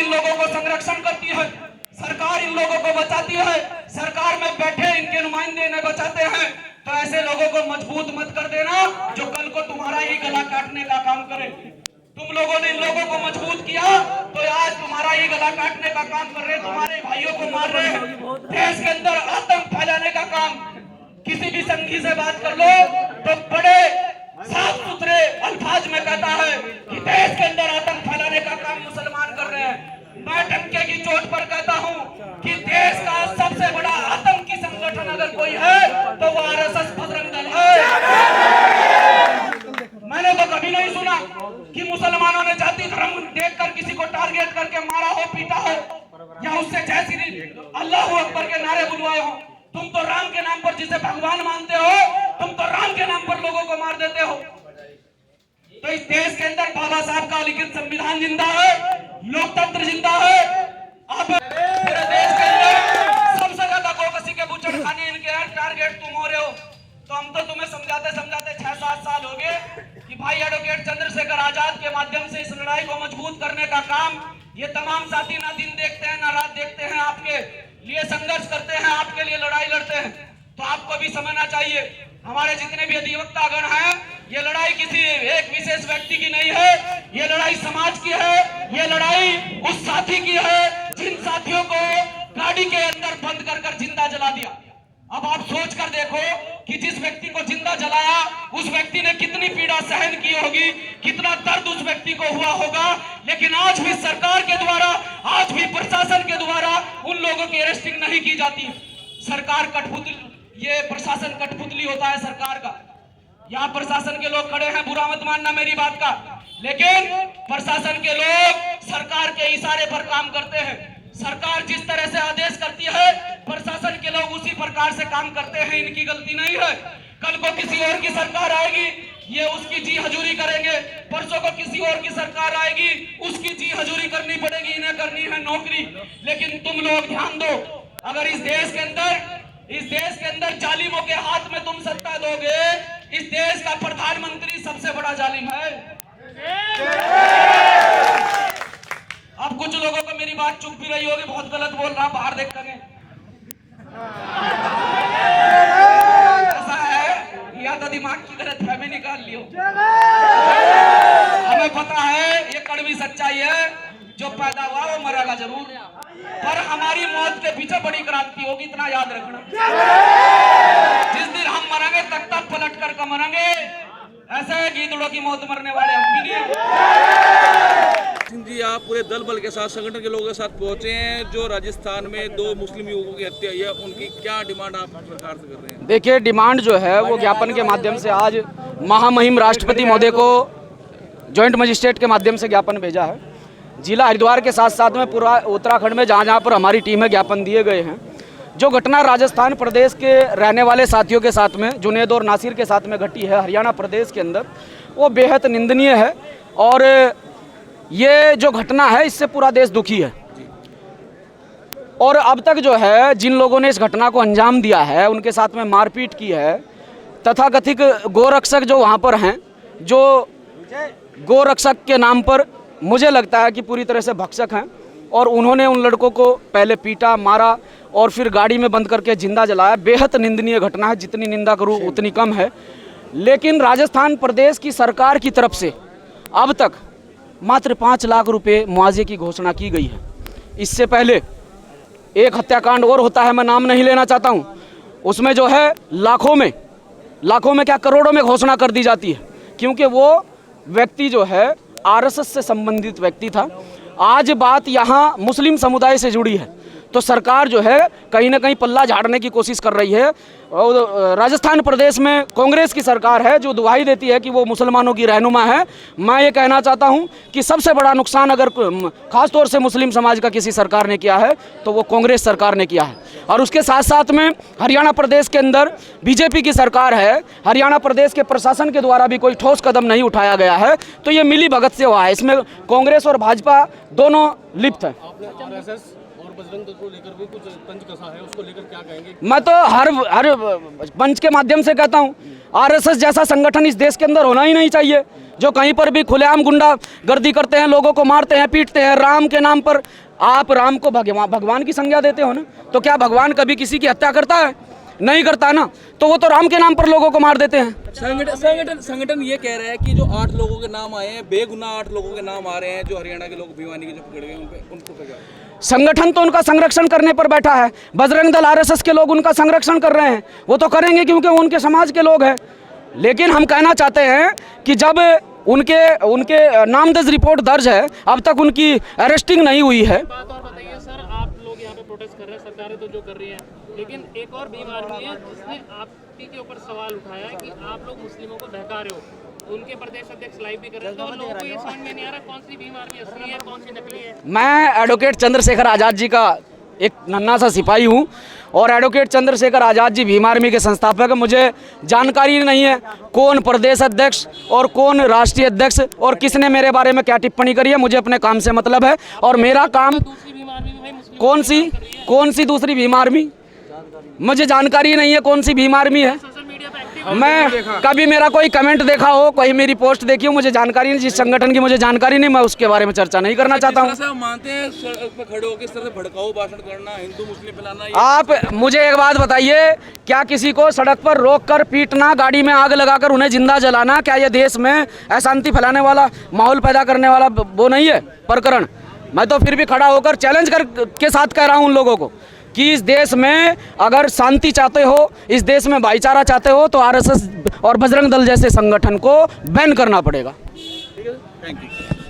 इन लोगों को संरक्षण करती है, सरकार इन लोगों को बचाती है, सरकार में बैठे इनके नुमाइंदे इन्हें बचाते हैं। तो ऐसे लोगों को मजबूत मत कर देना जो कल को तुम्हारा ही गला काटने का काम करे। तुम लोगों ने इन लोगों को मजबूत किया तो आज तुम्हारा ही गला काटने का काम कर रहे, तुम्हारे भाइयों को मार रहे हैं। देश के अंदर आतंक फैलाने का काम, किसी भी संघी से बात कर लो तो बड़े साफ सुथरे अल्फाज में कहता है कि देश के अंदर आतंक फैलाने का काम मुसलमान कर रहे हैं। मैं डंके की चोट पर कहता हूं कि देश का सबसे बड़ा आतंकी संगठन अगर कोई है तो वो आरएसएस बजरंग दल है। मैंने तो कभी नहीं सुना कि मुसलमानों ने जाति धर्म देखकर किसी को टारगेट करके मारा हो, पीटा हो या उससे जय श्री अल्लाह अकबर के नारे बुलवाए हो। तुम तो राम के नाम पर, जिसे भगवान मानते हो, तुम तो राम के नाम पर लोगों को मार देते हो। तो इस देश के अंदर बाबा साहब का लिखित संविधान जिंदा है, लोकतंत्र जिंदा है। अब पूरे देश के अंदर सबसे ज्यादा गोकसी के बुचड़ खाने इनके टारगेट तुम हो रहे हो। तो हम तो तुम्हें समझाते समझाते 6-7 साल हो गए कि भाई एडवोकेट चंद्रशेखर आजाद के माध्यम से इस लड़ाई को मजबूत करने का काम ये तमाम साथी ना दिन देखते हैं ना रात देखते हैं, आपके लिए संघर्ष करते हैं, आपके लिए लड़ाई लड़ते हैं। तो आपको भी समझना चाहिए, हमारे जितने भी अधिवक्तागण हैं, ये लड़ाई किसी एक विशेष व्यक्ति की नहीं है, ये लड़ाई समाज की है, ये लड़ाई उस साथी की है जिन साथियों को गाड़ी के अंदर बंद कर कर जिंदा जला दिया। अब आप सोच कर देखो कि जिस व्यक्ति को जिंदा जलाया उस व्यक्ति ने कितनी पीड़ा सहन की होगी, कितना दर्द उस व्यक्ति को हुआ होगा। लेकिन आज भी सरकार के द्वारा, आज भी प्रशासन के द्वारा उन लोगों की अरेस्टिंग नहीं की जाती। सरकार कठपुतली, ये प्रशासन कठपुतली होता है सरकार का। यहाँ प्रशासन के लोग खड़े हैं, बुरा मत मानना मेरी बात का, लेकिन प्रशासन के लोग सरकार के इशारे पर काम करते हैं। सरकार जिस तरह से आदेश करती है प्रशासन के लोग उसी प्रकार से काम करते हैं, इनकी गलती नहीं है। कल को किसी और की सरकार आएगी, ये उसकी जी हजूरी करेंगे, परसों को किसी और की सरकार आएगी, उसकी जी हजूरी करनी पड़ेगी, इन्हें करनी है नौकरी। लेकिन तुम लोग ध्यान दो, अगर इस देश के अंदर जालिमों के हाथ में तुम सत्ता दोगे, इस देश का प्रधानमंत्री सबसे बड़ा जालिम है। अब कुछ लोगों को मेरी बात चुप भी रही होगी, बहुत गलत बोल रहा, बाहर देख कर ऐसा है या तो दिमाग की गलतफहमी निकाल लियो। हमें पता है ये कड़वी सच्चाई है, जो पैदा हुआ वो मरेगा जरूर, पर हमारी मौत के पीछे बड़ी क्रांति होगी, इतना याद रखना। जिस दिन हम मरेंगे तब तक पलट कर मरेंगे, ऐसे गीदड़ों की मौत मरने वाले हम भी नहीं। जी, आप पूरे दल बल के साथ, संगठन के लोगों के साथ पहुंचे हैं, जो राजस्थान में 2 मुस्लिम युवकों की हत्या हुई है, उनकी क्या डिमांड आप सरकार से कर रहे हैं? देखिए, डिमांड जो है वो ज्ञापन के माध्यम से आज महामहिम राष्ट्रपति महोदय को जॉइंट मजिस्ट्रेट के माध्यम से ज्ञापन भेजा है। जिला हरिद्वार के साथ साथ में पूरा उत्तराखंड में जहाँ जहाँ पर हमारी टीम है ज्ञापन दिए गए हैं। जो घटना राजस्थान प्रदेश के रहने वाले साथियों के साथ में, जुनैद और नासिर के साथ में घटी है हरियाणा प्रदेश के अंदर, वो बेहद निंदनीय है। और ये जो घटना है इससे पूरा देश दुखी है। और अब तक जो है जिन लोगों ने इस घटना को अंजाम दिया है, उनके साथ में मारपीट की है, तथाकथित गोरक्षक जो वहाँ पर हैं, जो गोरक्षक के नाम पर मुझे लगता है कि पूरी तरह से भक्षक हैं, और उन्होंने उन लड़कों को पहले पीटा, मारा और फिर गाड़ी में बंद करके जिंदा जलाया। बेहद निंदनीय घटना है, जितनी निंदा करूँ उतनी कम है। लेकिन राजस्थान प्रदेश की सरकार की तरफ से अब तक मात्र 5 लाख रुपए मुआवजे की घोषणा की गई है। इससे पहले एक हत्याकांड और होता है, मैं नाम नहीं लेना चाहता हूं, उसमें जो है लाखों में क्या करोड़ों में घोषणा कर दी जाती है, क्योंकि वो व्यक्ति जो है आरएसएस से संबंधित व्यक्ति था। आज बात यहाँ मुस्लिम समुदाय से जुड़ी है, तो सरकार जो है कहीं ना कहीं पल्ला झाड़ने की कोशिश कर रही है। और राजस्थान प्रदेश में कांग्रेस की सरकार है जो दुहाई देती है कि वो मुसलमानों की रहनुमा है। मैं ये कहना चाहता हूं कि सबसे बड़ा नुकसान अगर खासतौर से मुस्लिम समाज का किसी सरकार ने किया है तो वो कांग्रेस सरकार ने किया है। और उसके साथ साथ में हरियाणा प्रदेश के अंदर बीजेपी की सरकार है, हरियाणा प्रदेश के प्रशासन के द्वारा भी कोई ठोस कदम नहीं उठाया गया है। तो ये मिली भगत से हुआ है, इसमें कांग्रेस और भाजपा दोनों लिप्त है। बजरंग दल को लेकर भी कुछ तंज कसा है, उसको लेकर क्या कहेंगे? मैं तो हर मंच के माध्यम से कहता हूँ, आरएसएस जैसा संगठन इस देश के अंदर होना ही नहीं चाहिए, जो कहीं पर भी खुलेआम गुंडागर्दी करते हैं, लोगों को मारते हैं, पीटते हैं। राम के नाम पर आप राम को भगवान की संज्ञा देते हो ना, तो क्या भगवान कभी किसी की हत्या करता है? नहीं करता ना, तो वो तो राम के नाम पर लोगों को मार देते हैं। संगठन ये कह रहा है कि जो 8 लोगों के नाम आए हैं, बेगुनाह 8 लोगों के नाम आ रहे हैं, जो हरियाणा के लोग भिवानी के जो पकड़े गए उनको क्या? संगठन तो उनका संरक्षण करने पर बैठा है, बजरंग दल आरएसएस के लोग उनका संरक्षण कर रहे हैं, वो तो करेंगे क्योंकि वो उनके समाज के लोग हैं। लेकिन हम कहना चाहते हैं कि जब उनके नामदर्ज रिपोर्ट दर्ज है, अब तक उनकी अरेस्टिंग नहीं हुई है। बात और बताइए सर, आप लोग यहाँ पे प्रोटेस्ट कर रहे हैं, सरकारें तो जो कर रही हैं, लेकिन एक और भीम आर्मी है जिसने आपकी के ऊपर सवाल उठाया है कि आप लोग मुस्लिमों को बहका रहे हो। उनके प्रदेश अध्यक्ष लाइव भी कर रहे हैं, तो लोगों को ये समझ में नहीं आ रहा कौन सी भीम आर्मी असली है, कौन सी नकली है। मैं एडवोकेट चंद्रशेखर आज़ाद जी का एक नन्हा सा सिपाही हूँ और एडवोकेट चंद्रशेखर आज़ाद जी भीम आर्मी के संस्थापक हैं। मुझे जानकारी नहीं है कौन प्रदेश अध्यक्ष और कौन राष्ट्रीय अध्यक्ष और किसने मेरे बारे में क्या टिप्पणी करी है। मुझे अपने काम से मतलब है और मेरा काम। दूसरी भीम आर्मी में भाई मुस्लिम कौन सी दूसरी भीम आर्मी? मुझे जानकारी नहीं है कौन सी भीम आर्मी है। सोशल मीडिया पे एक्टिव मैं कभी मेरा कोई कमेंट देखा हो, कोई मेरी पोस्ट देखी हो, मुझे जानकारी नहीं। जिस संगठन की मुझे जानकारी नहीं, मैं उसके बारे में चर्चा नहीं करना चाहता हूँ। आप मानते हैं सड़क पर खड़े होकर इस तरह से भड़काऊ भाषण करना, हिंदू मुस्लिम फैलाना, आप मुझे एक बात बताइए, क्या किसी को सड़क पर रोककर पीटना, गाड़ी में आग लगाकर उन्हें जिंदा जलाना, क्या ये देश में अशांति फैलाने वाला, माहौल पैदा करने वाला वो नहीं है प्रकरण? मैं तो फिर भी खड़ा होकर चैलेंज के साथ कह रहा हूँ उन लोगों को कि इस देश में अगर शांति चाहते हो, इस देश में भाईचारा चाहते हो, तो आरएसएस और बजरंग दल जैसे संगठन को बैन करना पड़ेगा। Thank you.